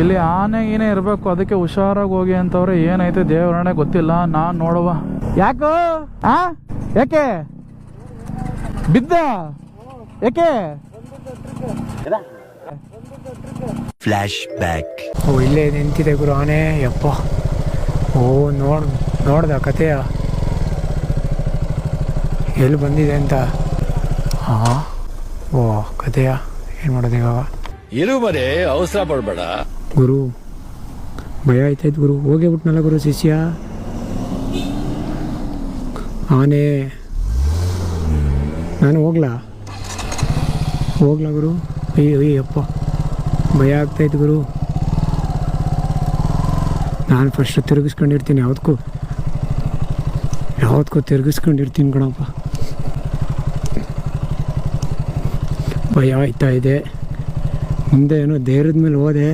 ಇಲ್ಲಿ ಆನೆ ಗೀನೆ ಇರಬೇಕು, ಅದಕ್ಕೆ ಹುಷಾರಾಗಿ ಹೋಗಿ ಅಂತವ್ರೆ. ಏನೈತೆ ದೇವರಣೆ ಗೊತ್ತಿಲ್ಲ, ನಾನು ನೋಡುವ. ಯಾಕೋ ಯಾಕೆ ಬಿದ್ದ? ಯಾಕೆ? Flash back. ಓ ಇಲ್ಲೇ ನಿಂತಿದೆ ಗುರು ಆನೆ. ಯಪ್ಪ, ಓ ನೋಡ್ದ ಕಥೆಯ ಎಲ್ಲಿ ಬಂದಿದೆ ಅಂತ. ಓ ಕಥೆಯ ಏನು ಮಾಡೋದು ಇವಾಗ? ಇರು ಬರೇ ಅವಸರ ಪಡ್ಬೇಡ ಗುರು, ಭಯ ಆಯ್ತಾಯ್ತು ಗುರು. ಹೋಗೇ ಬಿಟ್ನಲ್ಲ ಗುರು ಶಿಷ್ಯ. ಆನೆ, ನಾನು ಹೋಗ್ಲಾ ಗುರು? ಅಯ್ಯಪ್ಪ, ಭಯ ಆಗ್ತಾಯಿತ್ತು ಗುರು. ನಾನು ಫಸ್ಟ್ ತಿರುಗಿಸ್ಕೊಂಡಿರ್ತೀನಿ, ಯಾವತ್ತಕ್ಕೂ ತಿರುಗಿಸ್ಕೊಂಡಿರ್ತೀನಿ ಕಣಪ್ಪ. ಭಯ ಆಯ್ತಾ ಇದೆ. ಮುಂದೆ ಏನೋ ಧೈರ್ಯದ ಮೇಲೆ ಹೋದೆ.